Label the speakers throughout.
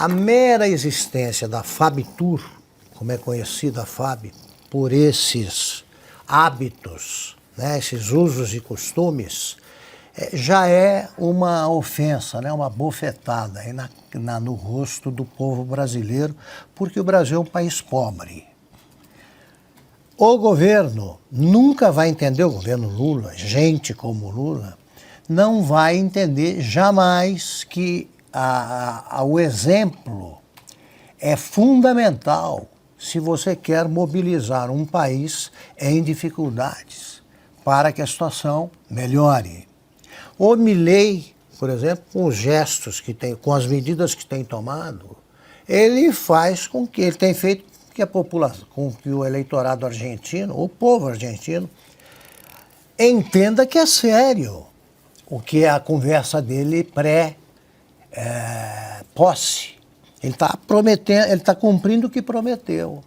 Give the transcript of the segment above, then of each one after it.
Speaker 1: A mera existência da FABTUR, como é conhecida a FAB, por esses hábitos, né, esses usos e costumes, já é uma ofensa, né, uma bofetada aí no rosto do povo brasileiro, porque o Brasil é um país pobre. O governo nunca vai entender, o governo Lula, gente como Lula, não vai entender jamais que o exemplo é fundamental se você quer mobilizar um país em dificuldades para que a situação melhore. O Milei, por exemplo, com os gestos que tem, com as medidas que tem tomado, ele faz com que ele tem feito que a população, com que o eleitorado argentino, o povo argentino, entenda que é sério o que é a conversa dele pré-posse. Ele está prometendo, ele está cumprindo o que prometeu.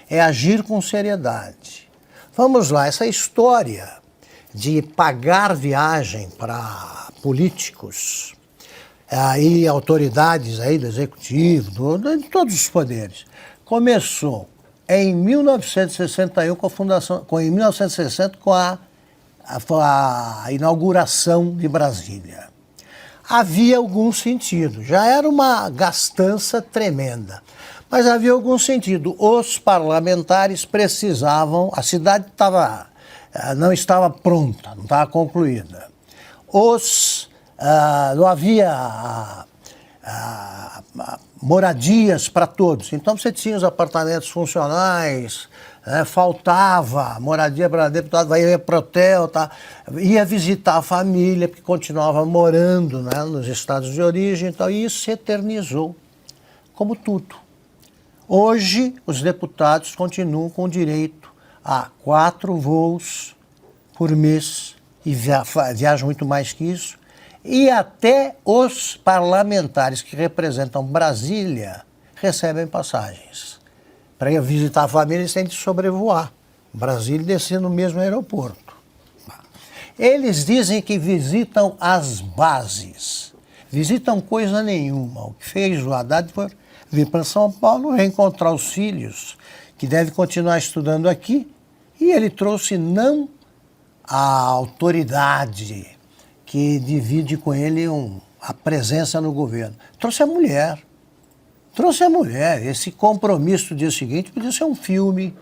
Speaker 1: É agir com seriedade. Vamos lá, essa história de pagar viagem para políticos e autoridades aí do executivo, de todos os poderes, começou em 1961 com a fundação, em 1960 com a inauguração de Brasília. Havia algum sentido, já era uma gastança tremenda, mas havia algum sentido. Os parlamentares precisavam, a cidade não estava pronta, não estava concluída. Não havia moradias para todos, então você tinha os apartamentos funcionais, faltava moradia para deputado, ia para hotel, ia visitar a família, porque continuava morando, né, nos estados de origem, então isso se eternizou, como tudo. Hoje, os deputados continuam com direito a 4 voos por mês, e viajam muito mais que isso, e até os parlamentares que representam Brasília recebem passagens. Para ir visitar a família, eles têm que sobrevoar Brasília e descer no mesmo aeroporto. Eles dizem que visitam as bases, visitam coisa nenhuma. O que fez o Haddad foi vir para São Paulo reencontrar os filhos, que devem continuar estudando aqui, e ele trouxe não a autoridade que divide com ele a presença no governo, trouxe a mulher. Esse compromisso do dia seguinte podia ser um filme,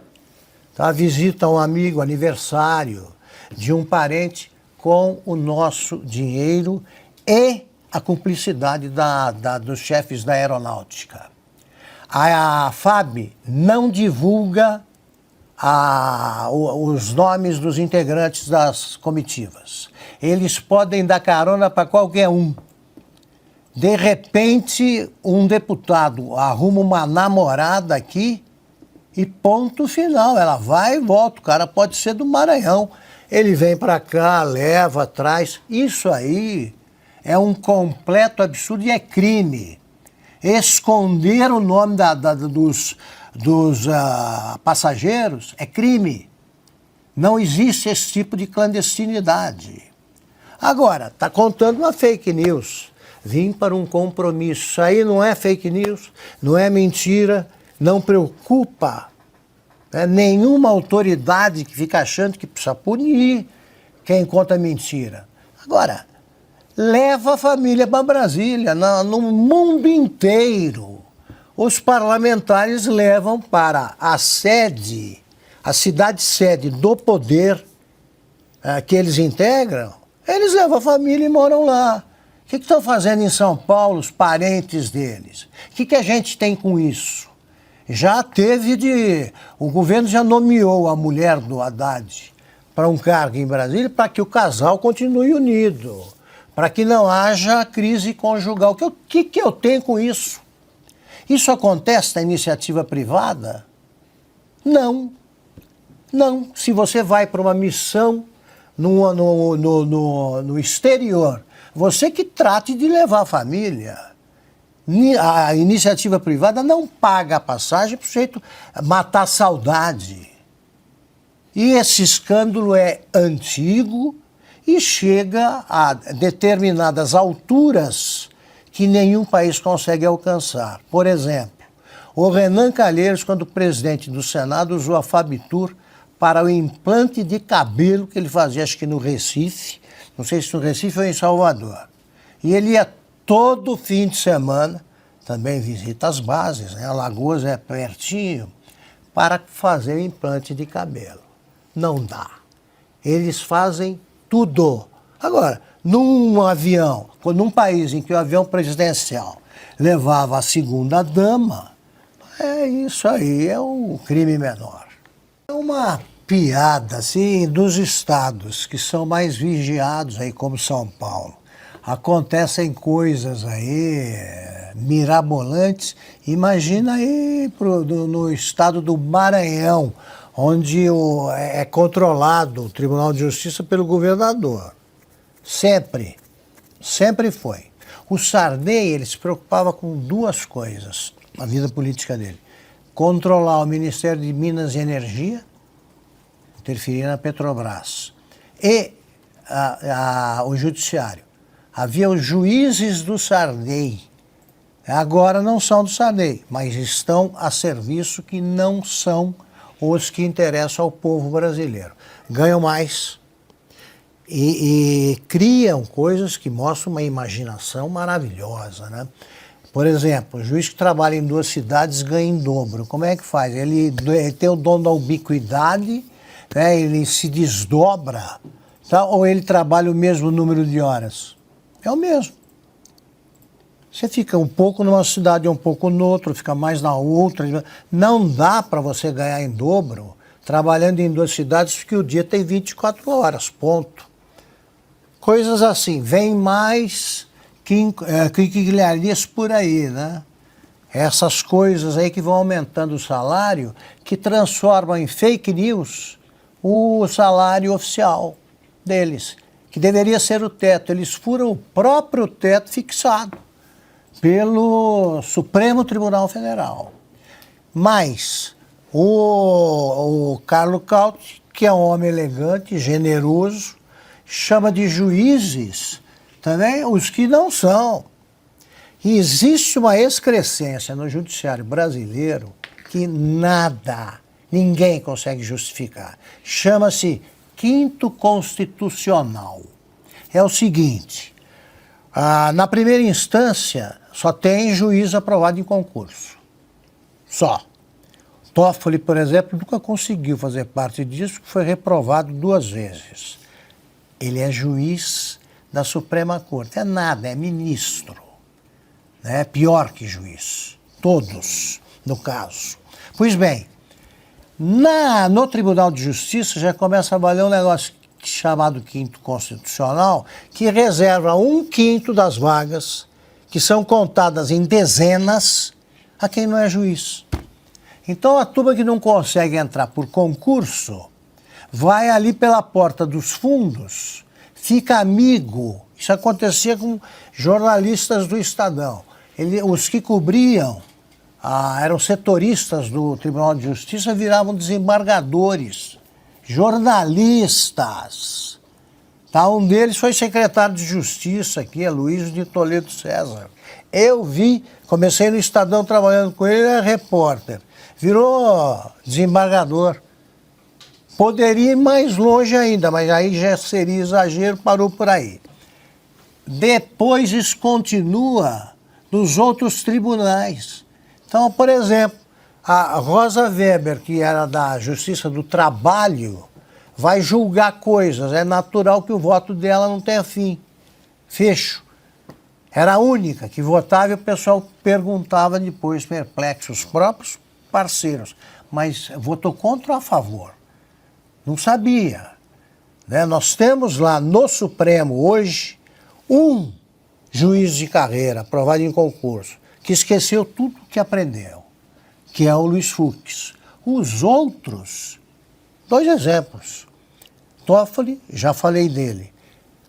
Speaker 1: tá? Visita um amigo, aniversário de um parente com o nosso dinheiro e a cumplicidade dos chefes da aeronáutica. A FAB não divulga os nomes dos integrantes das comitivas. Eles podem dar carona para qualquer um. De repente, um deputado arruma uma namorada aqui e ponto final. Ela vai e volta. O cara pode ser do Maranhão. Ele vem para cá, leva, traz. Isso aí é um completo absurdo e é crime. Esconder o nome dos passageiros é crime. Não existe esse tipo de clandestinidade. Agora, está contando uma fake news. Vim para um compromisso. Isso aí não é fake news, não é mentira, não preocupa nenhuma autoridade que fica achando que precisa punir quem conta mentira. Agora, leva a família para Brasília, no mundo inteiro. Os parlamentares levam para a cidade sede do poder que eles integram, eles levam a família e moram lá. O que estão fazendo em São Paulo os parentes deles? O que a gente tem com isso? O governo já nomeou a mulher do Haddad para um cargo em Brasília para que o casal continue unido, para que não haja crise conjugal. O que eu tenho com isso? Isso acontece na iniciativa privada? Não. Não. Se você vai para uma missão no exterior, você que trate de levar a família. A iniciativa privada não paga a passagem para o sujeito matar a saudade. E esse escândalo é antigo e chega a determinadas alturas que que nenhum país consegue alcançar. Por exemplo, o Renan Calheiros, quando presidente do Senado, usou a Fabitur para o implante de cabelo que ele fazia, acho que no Recife, não sei se no Recife ou em Salvador. E ele ia todo fim de semana, também visita as bases, né? Alagoas é pertinho, para fazer o implante de cabelo. Não dá. Eles fazem tudo. Agora, num avião, num país em que o avião presidencial levava a segunda-dama, isso aí é um crime menor. É uma piada, assim, dos estados que são mais vigiados aí, como São Paulo. Acontecem coisas aí mirabolantes. Imagina aí no estado do Maranhão, onde é controlado o Tribunal de Justiça pelo governador. Sempre. Sempre foi. O Sarney, ele se preocupava com duas coisas na vida política dele. Controlar o Ministério de Minas e Energia, interferir na Petrobras, e o Judiciário. Havia os juízes do Sarney. Agora não são do Sarney, mas estão a serviço que não são os que interessam ao povo brasileiro. Ganham mais e criam coisas que mostram uma imaginação maravilhosa, né? Por exemplo, o juiz que trabalha em duas cidades ganha em dobro. Como é que faz? Ele tem o dom da ubiquidade, né? Ele se desdobra, tá? Ou ele trabalha o mesmo número de horas? É o mesmo. Você fica um pouco numa cidade, um pouco noutra, fica mais na outra. Não dá para você ganhar em dobro trabalhando em duas cidades, porque o dia tem 24 horas, ponto. Coisas assim, vem mais quinquilharias por aí, né? Essas coisas aí que vão aumentando o salário, que transformam em fake news o salário oficial deles, que deveria ser o teto. Eles furam o próprio teto fixado pelo Supremo Tribunal Federal. Mas o Carlos Cauti, que é um homem elegante, generoso, chama de juízes também os que não são. E existe uma excrescência no judiciário brasileiro que ninguém consegue justificar. Chama-se quinto constitucional. É o seguinte, na primeira instância só tem juiz aprovado em concurso. Só. Toffoli, por exemplo, nunca conseguiu fazer parte disso, porque foi reprovado 2 vezes. Ele é juiz da Suprema Corte. É nada, é ministro. É pior que juiz. Todos, no caso. Pois bem, no Tribunal de Justiça já começa a valer um negócio chamado quinto constitucional, que reserva 1/5 das vagas, que são contadas em dezenas, a quem não é juiz. Então a turma que não consegue entrar por concurso vai ali pela porta dos fundos, fica amigo. Isso acontecia com jornalistas do Estadão. Os que cobriam, eram setoristas do Tribunal de Justiça, viravam desembargadores, jornalistas. Tá? Um deles foi secretário de Justiça aqui, Luiz de Toledo César. Eu comecei no Estadão trabalhando com ele, ele era repórter. Virou desembargador. Poderia ir mais longe ainda, mas aí já seria exagero, parou por aí. Depois isso continua nos outros tribunais. Então, por exemplo, a Rosa Weber, que era da Justiça do Trabalho, vai julgar coisas. É natural que o voto dela não tenha fim. Fecho. Era a única que votava e o pessoal perguntava depois, perplexo, os próprios parceiros. Mas votou contra ou a favor? Não sabia. Né? Nós temos lá no Supremo hoje um juiz de carreira aprovado em concurso que esqueceu tudo que aprendeu, que é o Luiz Fux. Os outros, 2 exemplos. Toffoli, já falei dele.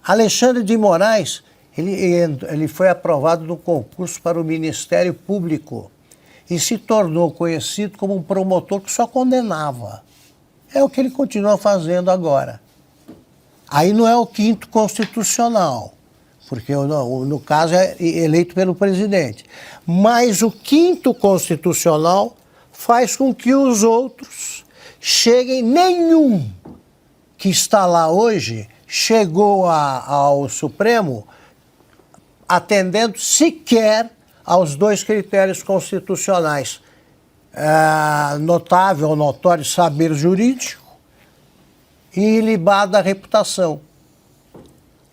Speaker 1: Alexandre de Moraes, ele foi aprovado no concurso para o Ministério Público e se tornou conhecido como um promotor que só condenava. É o que ele continua fazendo agora. Aí não é o quinto constitucional, porque no caso é eleito pelo presidente. Mas o quinto constitucional faz com que os outros cheguem, nenhum que está lá hoje chegou ao Supremo atendendo sequer aos 2 critérios constitucionais. Notável, notório saber jurídico e ilibada reputação.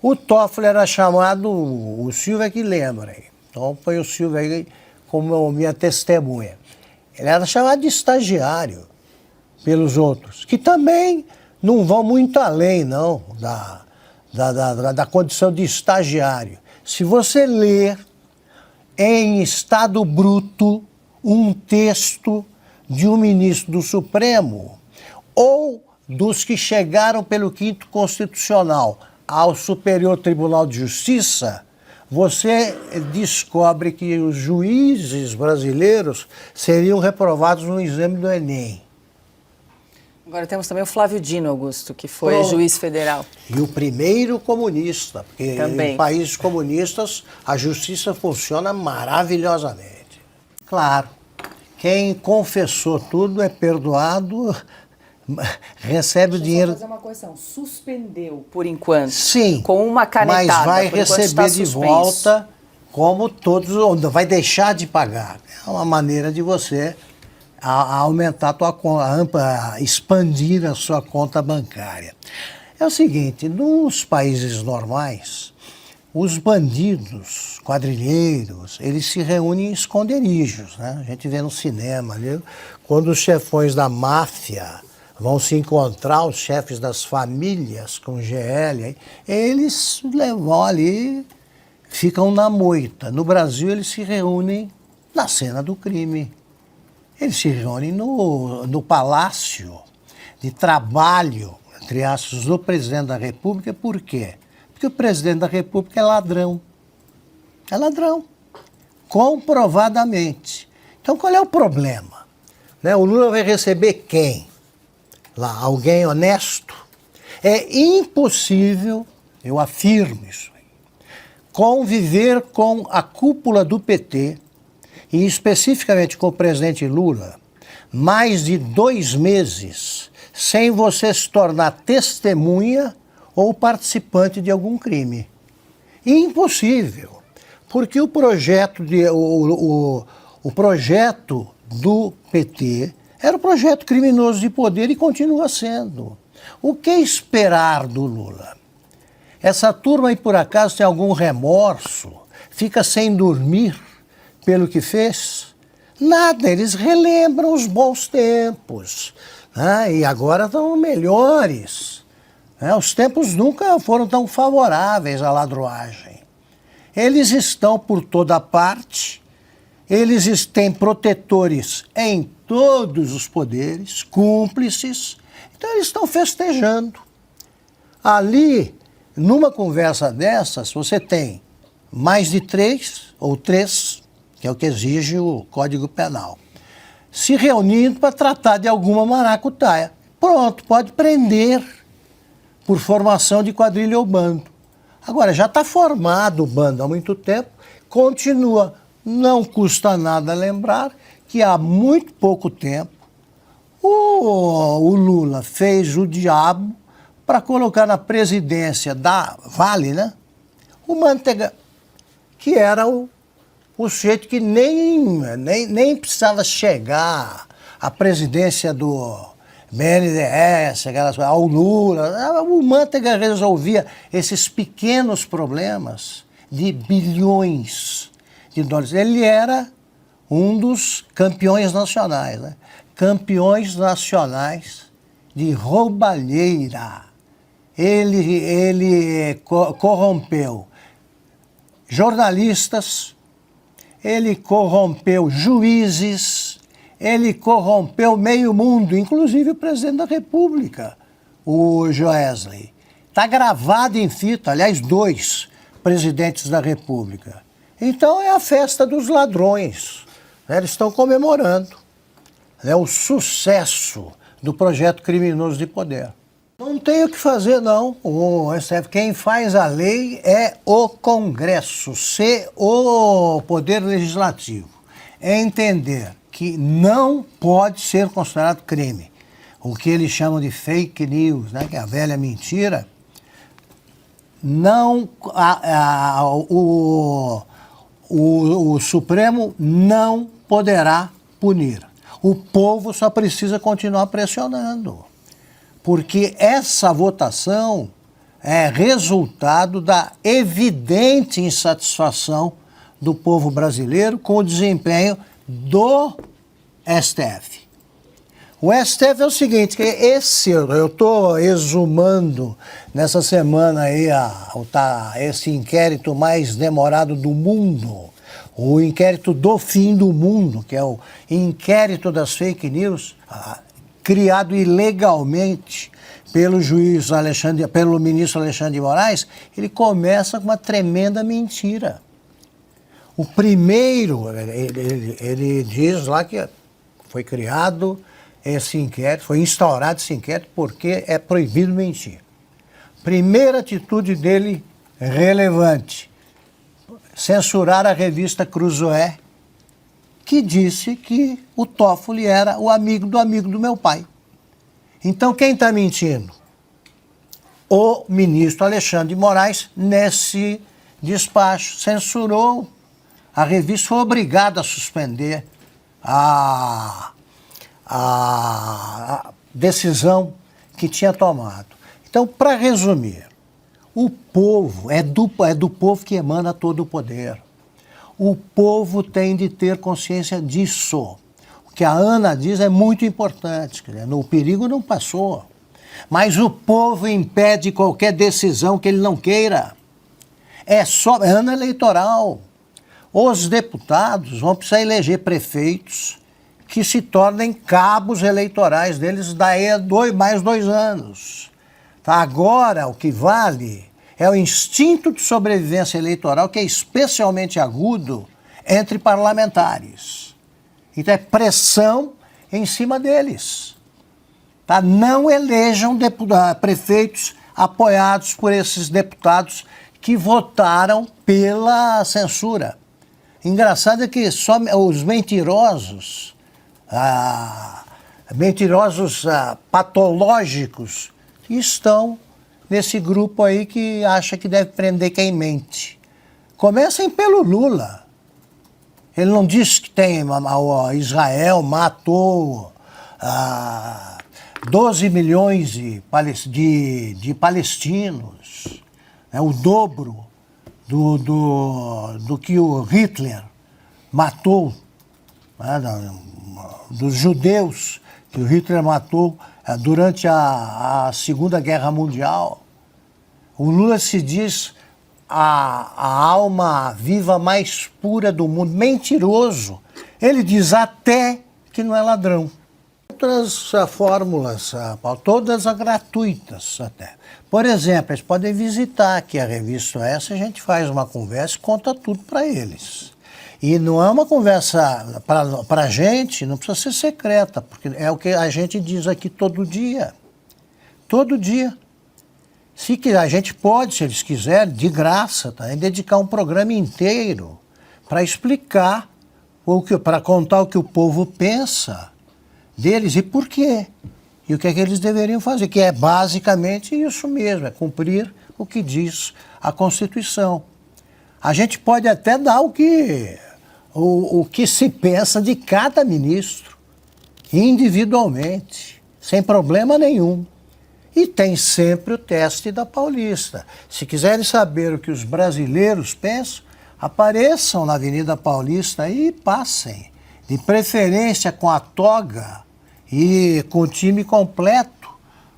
Speaker 1: O Toffoli era chamado, o Silvio é que lembra, então foi o Silvio aí como minha testemunha. Ele era chamado de estagiário pelos outros, que também não vão muito além, não, da condição de estagiário. Se você ler em estado bruto um texto de um ministro do Supremo ou dos que chegaram pelo quinto constitucional ao Superior Tribunal de Justiça, você descobre que os juízes brasileiros seriam reprovados no exame do Enem.
Speaker 2: Agora temos também o Flávio Dino, Augusto, que foi juiz federal.
Speaker 1: E o primeiro comunista, porque
Speaker 2: também.
Speaker 1: Em países comunistas a justiça funciona maravilhosamente. Claro, quem confessou tudo é perdoado, recebe o dinheiro.
Speaker 2: Deixa eu só fazer uma correção. Suspendeu, por enquanto.
Speaker 1: Sim,
Speaker 2: com uma canetada.
Speaker 1: Mas vai receber de
Speaker 2: suspenso.
Speaker 1: volta, como todos, vai deixar de pagar. É uma maneira de você aumentar a tua conta, expandir a sua conta bancária. É o seguinte, nos países normais, os bandidos, quadrilheiros, eles se reúnem em esconderijos, né? A gente vê no cinema ali, quando os chefões da máfia vão se encontrar, os chefes das famílias com GL, eles vão ali, ficam na moita. No Brasil, eles se reúnem na cena do crime. Eles se reúnem no palácio de trabalho, entre aspas, do presidente da República. Por quê? Porque o presidente da República é ladrão. É ladrão. Comprovadamente. Então, qual é o problema? O Lula vai receber quem? Lá, alguém honesto? É impossível, eu afirmo isso, conviver com a cúpula do PT, e especificamente com o presidente Lula, mais de 2 meses sem você se tornar testemunha ou participante de algum crime. Impossível, porque o projeto do PT era um projeto criminoso de poder e continua sendo. O que esperar do Lula? Essa turma aí, por acaso, tem algum remorso? Fica sem dormir pelo que fez? Nada, eles relembram os bons tempos, né? E agora estão melhores. Né? Os tempos nunca foram tão favoráveis à ladruagem. Eles estão por toda parte, eles têm protetores em todos os poderes, cúmplices, então eles estão festejando. Ali, numa conversa dessas, você tem mais de 3 ou 3, que é o que exige o Código Penal, se reunindo para tratar de alguma maracutaia. Pronto, pode prender por formação de quadrilha ou bando. Agora, já está formado o bando há muito tempo, continua. Não custa nada lembrar que há muito pouco tempo o Lula fez o diabo para colocar na presidência da Vale, né, o Manteiga, que era o sujeito que nem precisava chegar à presidência do BNDES, ao Lula. O Manteiga resolvia esses pequenos problemas de bilhões de dólares. Ele era um dos campeões nacionais, né? Campeões nacionais de roubalheira. Ele corrompeu jornalistas, ele corrompeu juízes, ele corrompeu meio mundo, inclusive o presidente da República, o Joesley. Está gravado em fita, aliás, 2 presidentes da República. Então é a festa dos ladrões, né? Eles estão comemorando, né, o sucesso do projeto criminoso de poder. Não tem o que fazer, não. O STF, quem faz a lei é o Congresso, ser o Poder Legislativo. É entender que não pode ser considerado crime. O que eles chamam de fake news, né, que é a velha mentira, não, o Supremo não poderá punir. O povo só precisa continuar pressionando, porque essa votação é resultado da evidente insatisfação do povo brasileiro com o desempenho do STF. O STF é o seguinte, que eu estou exumando nessa semana aí esse inquérito mais demorado do mundo, o inquérito do fim do mundo, que é o inquérito das fake news, criado ilegalmente pelo pelo ministro Alexandre de Moraes. Ele começa com uma tremenda mentira. O primeiro, ele diz lá que foi criado esse inquérito, foi instaurado esse inquérito porque é proibido mentir. Primeira atitude dele relevante, censurar a revista Cruzoé, que disse que o Toffoli era o amigo do meu pai. Então quem está mentindo? O ministro Alexandre de Moraes, nesse despacho, censurou a revista, foi obrigada a suspender a decisão que tinha tomado. Então, para resumir, o povo, é do povo que emana todo o poder. O povo tem de ter consciência disso. O que a Ana diz é muito importante. O perigo não passou. Mas o povo impede qualquer decisão que ele não queira. É ano eleitoral. Os deputados vão precisar eleger prefeitos que se tornem cabos eleitorais deles daí a mais 2 anos. Tá? Agora, o que vale é o instinto de sobrevivência eleitoral, que é especialmente agudo entre parlamentares. Então, é pressão em cima deles. Tá? Não elejam prefeitos apoiados por esses deputados que votaram pela censura. Engraçado é que só os mentirosos, patológicos, estão nesse grupo aí que acha que deve prender quem mente. Comecem pelo Lula. Ele não disse que Israel matou 12 milhões de palestinos, o dobro do que o Hitler matou, dos judeus que o Hitler matou durante a Segunda Guerra Mundial. O Lula se diz a alma viva mais pura do mundo, mentiroso. Ele diz até que não é ladrão. Outras fórmulas, todas gratuitas até. Por exemplo, eles podem visitar aqui a revista essa, a gente faz uma conversa e conta tudo para eles. E não é uma conversa para a gente, não precisa ser secreta, porque é o que a gente diz aqui todo dia. Todo dia. A gente pode, se eles quiserem, de graça, dedicar um programa inteiro para explicar, para contar o que o povo pensa deles e por quê. E o que é que eles deveriam fazer, que é basicamente isso mesmo, é cumprir o que diz a Constituição. A gente pode até dar o que se pensa de cada ministro, individualmente, sem problema nenhum. E tem sempre o teste da Paulista. Se quiserem saber o que os brasileiros pensam, apareçam na Avenida Paulista e passem, de preferência com a toga e com o time completo.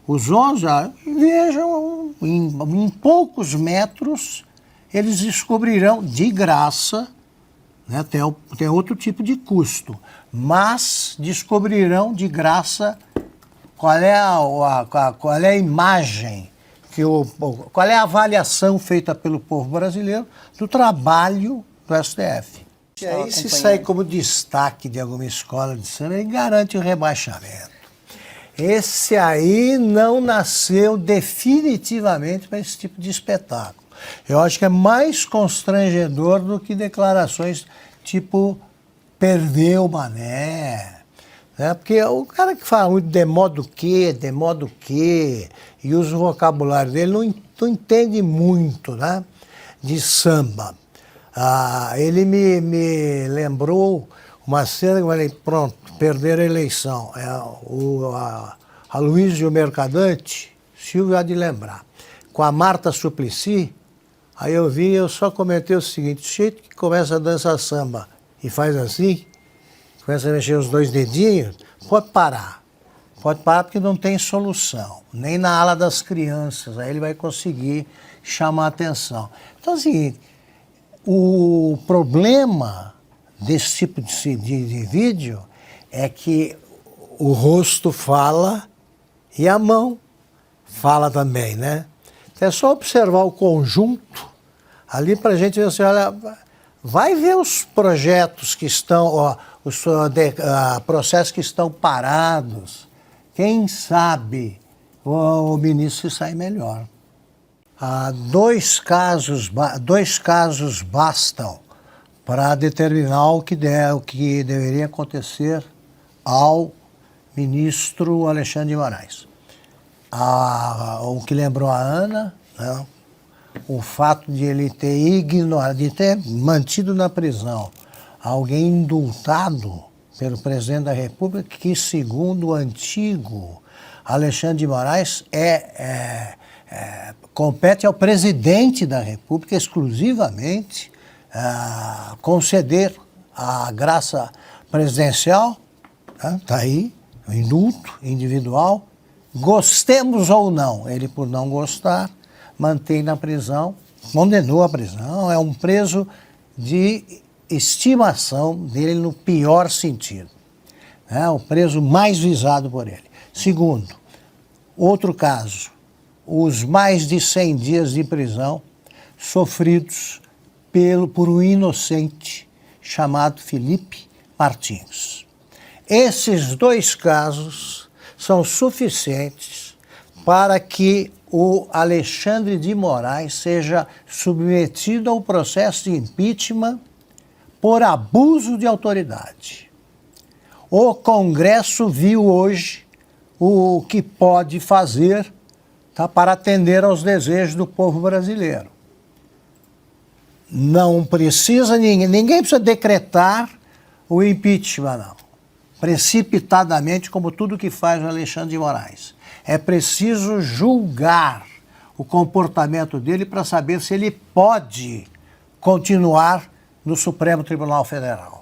Speaker 1: Os 11, vejam, em poucos metros, eles descobrirão de graça, né, tem outro tipo de custo, mas descobrirão de graça qual é a imagem, qual é a avaliação feita pelo povo brasileiro do trabalho do STF. E aí, se sair como destaque de alguma escola de samba, ele garante o rebaixamento. esse aí não nasceu definitivamente para esse tipo de espetáculo. Eu acho que é mais constrangedor do que declarações tipo perdeu o Mané. Né? Porque o cara que fala muito de modo que, e usa o vocabulário dele, não entende muito, né, de samba. Ele me lembrou uma cena que eu falei, pronto, perderam a eleição. A Luísio Mercadante, Silvio há de lembrar, com a Marta Suplicy, aí eu só comentei o seguinte, o jeito que começa a dançar samba e faz assim, começa a mexer os dois dedinhos, pode parar. Pode parar porque não tem solução, nem na ala das crianças, aí ele vai conseguir chamar a atenção. Então, assim, o problema desse tipo de vídeo é que o rosto fala e a mão fala também, né? Então é só observar o conjunto ali para a gente ver assim, olha, vai ver os projetos que estão, os processos que estão parados. Quem sabe o ministro sai melhor. Dois casos bastam para determinar o que deveria acontecer ao ministro Alexandre de Moraes. O que lembrou a Ana, né, o fato de ele ter ignorado, de ter mantido na prisão alguém indultado pelo presidente da República, que, segundo o antigo Alexandre de Moraes, compete ao presidente da República exclusivamente conceder a graça presidencial, está aí, o indulto individual, gostemos ou não, ele por não gostar, mantém na prisão, condenou a prisão, é um preso de estimação dele no pior sentido, o preso mais visado por ele. Segundo, outro caso, os mais de 100 dias de prisão sofridos por um inocente chamado Felipe Martins. Esses dois casos são suficientes para que o Alexandre de Moraes seja submetido ao processo de impeachment por abuso de autoridade. O Congresso viu hoje o que pode fazer para atender aos desejos do povo brasileiro. Não precisa ninguém precisa decretar o impeachment, não. Precipitadamente, como tudo que faz o Alexandre de Moraes. É preciso julgar o comportamento dele para saber se ele pode continuar no Supremo Tribunal Federal.